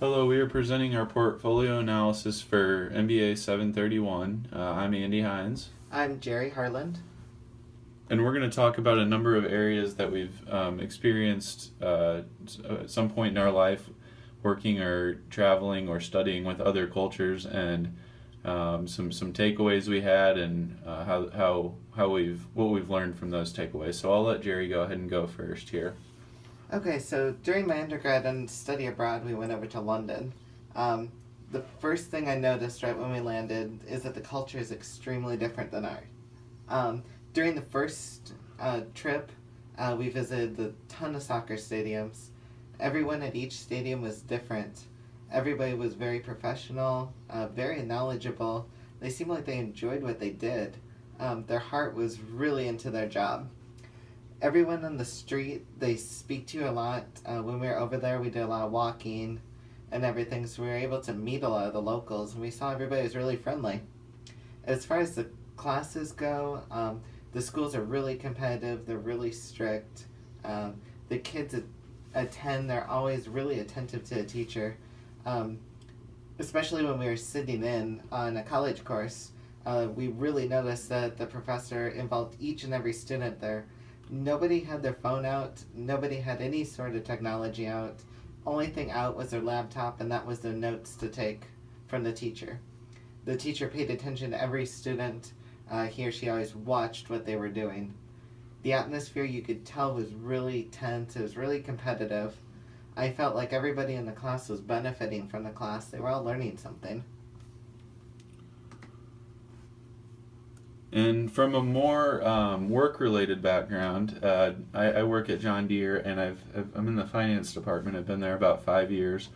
Hello, we are presenting our portfolio analysis for MBA 731. I'm Andy Hines, I'm Jerry Harland. and we're going to talk about a number of areas that we've experienced at some point in our life working or traveling or studying with other cultures, and some takeaways we had, and how we've learned from those takeaways. So I'll let Jerry go ahead and go first here. Okay, so during my undergrad and study abroad, we went over to London. Um, the first thing I noticed right when we landed is that the culture is extremely different than ours. During the first trip, we visited a ton of soccer stadiums. Everyone at each stadium was different. Everybody was very professional, very knowledgeable. They seemed like they enjoyed what they did. Their heart was really into their job. Everyone on the street, they speak to you a lot. When we were over there, we did a lot of walking and everything, so we were able to meet a lot of the locals, and we saw everybody was really friendly. As far as the classes go, the schools are really competitive, they're really strict. The kids attend, they're always really attentive to the teacher. Um, Especially when we were sitting in on a college course, we really noticed that the professor involved each and every student there. Nobody had their phone out, nobody had any sort of technology out. Only thing out was their laptop, and that was their notes to take from the teacher. The teacher paid attention to every student. He or she always watched what they were doing. The atmosphere, you could tell, was really tense, it was really competitive. I felt like everybody in the class was benefiting from the class. They were all learning something. And from a more work-related background, I work at John Deere, and I'm in the finance department. I've been there about 5 years,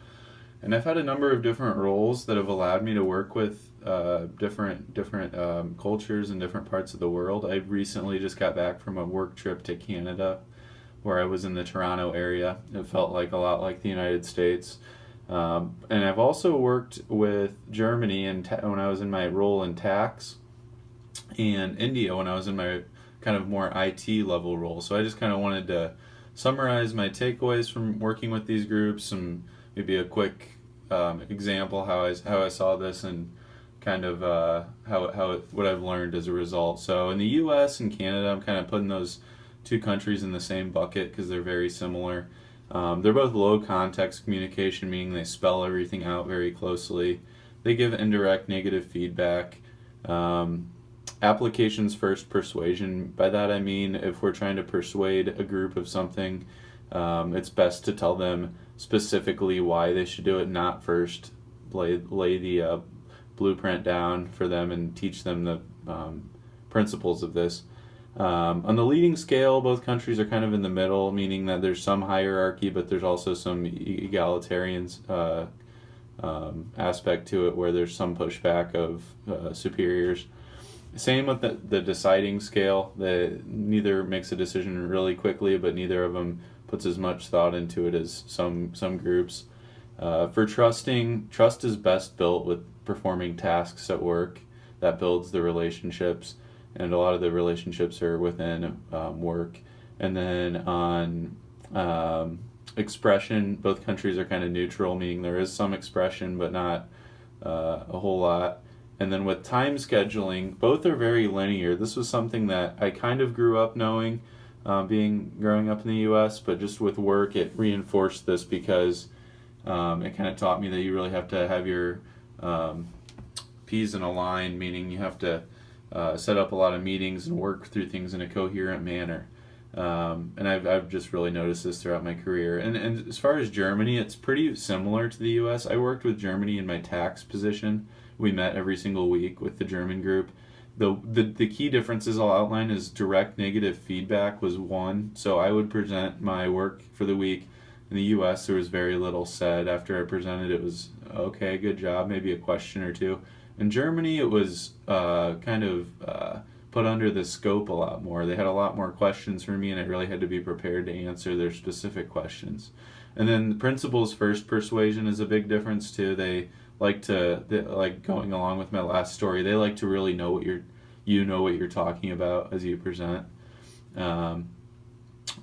and I've had a number of different roles that have allowed me to work with different cultures in different parts of the world. I recently just got back from a work trip to Canada, where I was in the Toronto area. It felt like a lot like the United States. And I've also worked with Germany when I was in my role in tax, and India when I was in my kind of more IT level role. So I just kind of wanted to summarize my takeaways from working with these groups, and maybe a quick example how I saw this, and kind of what I've learned as a result. So in the U.S. and Canada, I'm kind of putting those two countries in the same bucket because they're very similar. They're both low context communication, meaning they spell everything out very closely. They give indirect negative feedback. Applications first, persuasion. By that I mean, if we're trying to persuade a group of something, it's best to tell them specifically why they should do it, not first lay the blueprint down for them and teach them the principles of this. On the leading scale, both countries are kind of in the middle, meaning that there's some hierarchy, but there's also some egalitarian aspect to it, where there's some pushback of superiors. Same with the deciding scale. Neither makes a decision really quickly, but neither of them puts as much thought into it as some groups. For trusting, trust is best built with performing tasks at work. That builds the relationships, and a lot of the relationships are within work. And then on expression, both countries are kind of neutral, meaning there is some expression, but not a whole lot. And then with time scheduling, both are very linear. This was something that I kind of grew up knowing, growing up in the U.S., but just with work, it reinforced this because it kind of taught me that you really have to have your P's in a line, meaning you have to set up a lot of meetings and work through things in a coherent manner. And I've just really noticed this throughout my career. And as far as Germany, it's pretty similar to the U.S. I worked with Germany in my tax position. We met every single week with the German group. The key differences I'll outline is direct negative feedback was one. So I would present my work for the week. In the U.S., there was very little said. After I presented, it was, okay, good job, maybe a question or two. In Germany, it was put under the scope a lot more. They had a lot more questions for me, and I really had to be prepared to answer their specific questions. And then the principles first persuasion is a big difference too. Like going along with my last story, they like to really know what you're talking about as you present.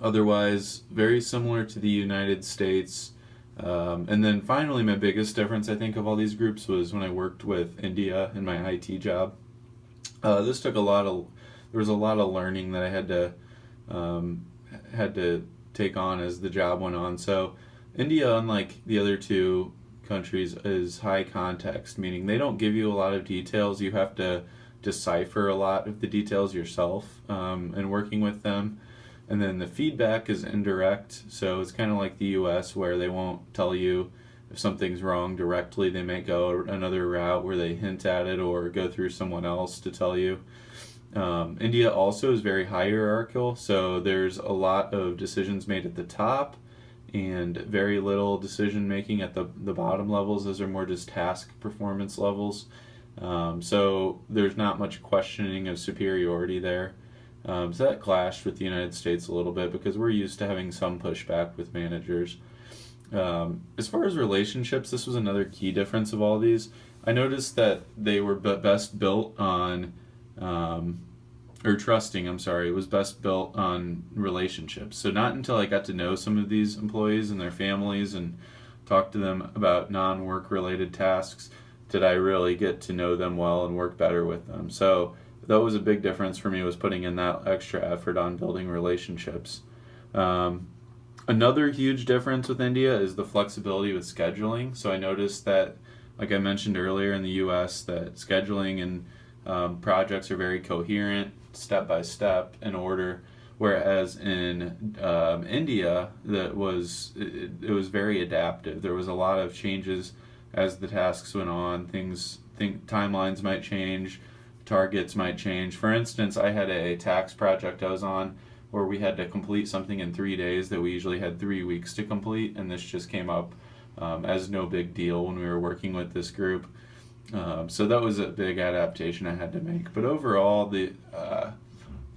Otherwise, very similar to the United States. And then finally, my biggest difference, I think, of all these groups was when I worked with India in my IT job. This took a lot of, there was a lot of learning that I um, had to take on as the job went on. So India, unlike the other two countries, is high context, meaning they don't give you a lot of details. You have to decipher a lot of the details yourself and working with them. And then the feedback is indirect, so it's kind of like the US where they won't tell you if something's wrong directly. They may go another route where they hint at it or go through someone else to tell you. India also is very hierarchical, so there's a lot of decisions made at the top and very little decision making at the bottom levels. Those are more just task performance levels. So there's not much questioning of superiority there. So that clashed with the United States a little bit because we're used to having some pushback with managers. As far as relationships, this was another key difference of all these. I noticed that they were best built on, or trusting, I'm sorry, was best built on relationships. So not until I got to know some of these employees and their families and talk to them about non-work related tasks did I really get to know them well and work better with them. So that was a big difference for me, was putting in that extra effort on building relationships. Another huge difference with India is the flexibility with scheduling. So I noticed that, like I mentioned earlier in the US, that scheduling and projects are very coherent, step by step, in order. Whereas in India, it was very adaptive. There was a lot of changes as the tasks went on. Timelines might change, targets might change. For instance, I had a tax project I was on where we had to complete something in 3 days that we usually had 3 weeks to complete, and this just came up as no big deal when we were working with this group. So that was a big adaptation I had to make. But overall,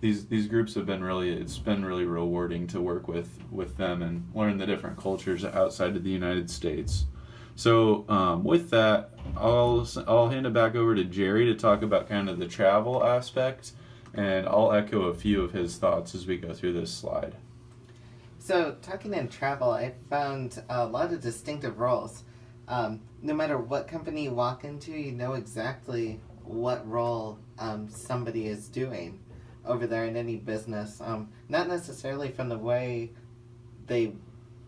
these groups have been it's been really rewarding to work with them and learn the different cultures outside of the United States. So with that, I'll hand it back over to Jerry to talk about kind of the travel aspect, and I'll echo a few of his thoughts as we go through this slide. So, talking in travel, I found a lot of distinctive roles. No matter what company you walk into, you know exactly what role somebody is doing over there in any business. Not necessarily from the way they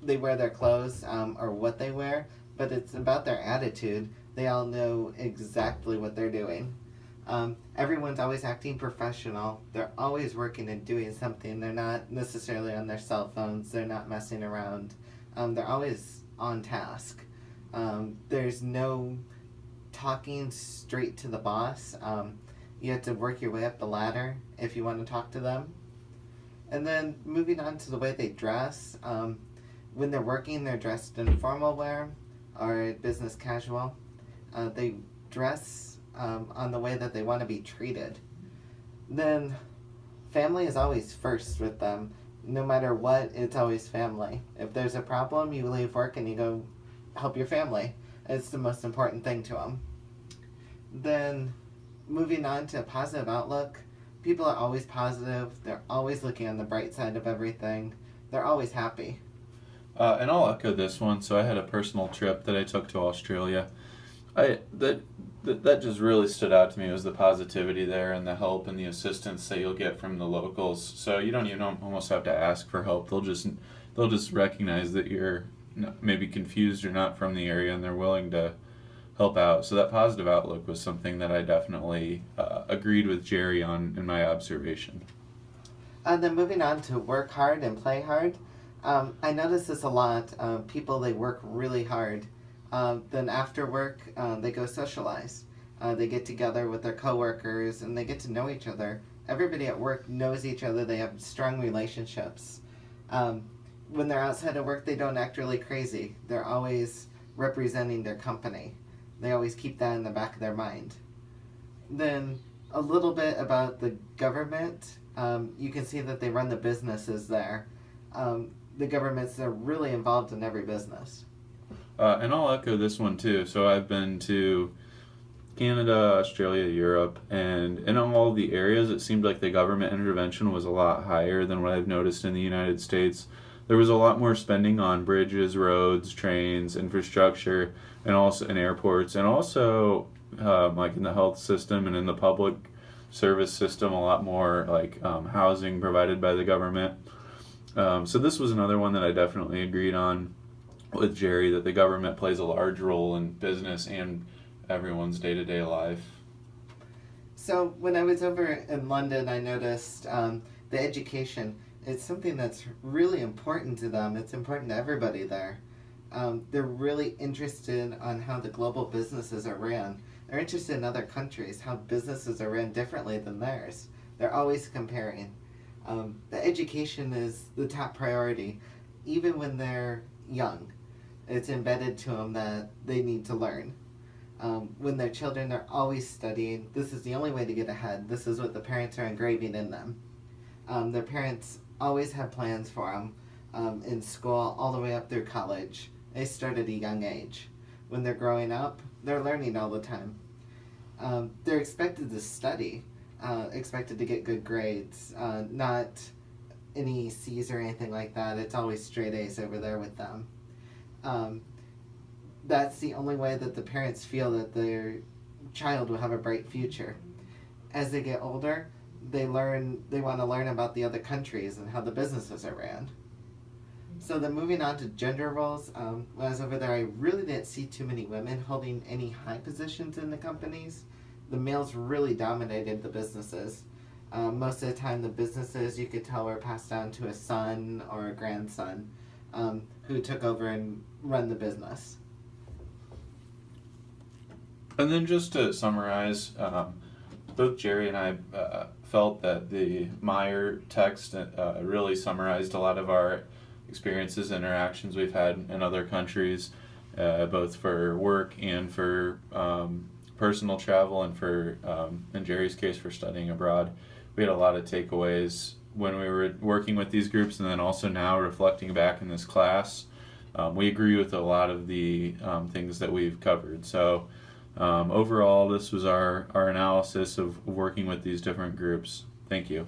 wear their clothes or what they wear, but it's about their attitude. They all know exactly what they're doing. Everyone's always acting professional. They're always working and doing something. They're not necessarily on their cell phones. They're not messing around. They're always on task. There's no talking straight to the boss. You have to work your way up the ladder if you want to talk to them. And then moving on to the way they dress. When they're working, they're dressed in formal wear or business casual. They dress on the way that they want to be treated. Then family is always first with them. No matter what, it's always family. If there's a problem, you leave work and you go help your family. It's the most important thing to them. Then moving on to a positive outlook, people are always positive. They're always looking on the bright side of everything. They're always happy. And I'll echo this one. So I had a personal trip that I took to Australia. That just really stood out to me, was the positivity there and the help and the assistance that you'll get from the locals. So you don't even almost have to ask for help. They'll just recognize that you're maybe confused or not from the area, and they're willing to help out. So that positive outlook was something that I definitely agreed with Jerry on in my observation. Then moving on to work hard and play hard. I notice this a lot. People, they work really hard. Then after work, they go socialize. They get together with their coworkers and they get to know each other. Everybody at work knows each other. They have strong relationships. When they're outside of work, they don't act really crazy. They're always representing their company. They always keep that in the back of their mind. Then a little bit about the government. You can see that they run the businesses there. The governments are really involved in every business. And I'll echo this one too. So I've been to Canada, Australia, Europe, and in all the areas it seemed like the government intervention was a lot higher than what I've noticed in the United States. there was a lot more spending on bridges, roads, trains, infrastructure, and also in airports, and also like in the health system and in the public service system, a lot more like housing provided by the government. So this was another one that I definitely agreed on with Jerry, that the government plays a large role in business and everyone's day-to-day life. So when I was over in London, I noticed the education. It's something that's really important to them. It's important to everybody there. They're really interested on how the global businesses are ran. They're interested in other countries, how businesses are ran differently than theirs. They're always comparing. The education is the top priority, even when they're young. It's embedded to them that they need to learn. When they're children, they're always studying. This is the only way to get ahead. This is what the parents are engraving in them. Their parents always have plans for them in school all the way up through college. They start at a young age. When they're growing up, they're learning all the time. They're expected to study, expected to get good grades, not any C's or anything like that. It's always straight A's over there with them. That's the only way that the parents feel that their child will have a bright future. As they get older, they want to learn about the other countries and how the businesses are ran. So then moving on to gender roles, when I was over there, I really didn't see too many women holding any high positions in the companies. The males really dominated the businesses. Most of the time, the businesses, you could tell, were passed down to a son or a grandson who took over and run the business. And then just to summarize, both Jerry and I felt that the Meyer text really summarized a lot of our experiences, interactions we've had in other countries, both for work and for personal travel, and for, in Jerry's case, for studying abroad. We had a lot of takeaways when we were working with these groups, and then also now reflecting back in this class. We agree with a lot of the things that we've covered. So overall, this was our analysis of working with these different groups. Thank you.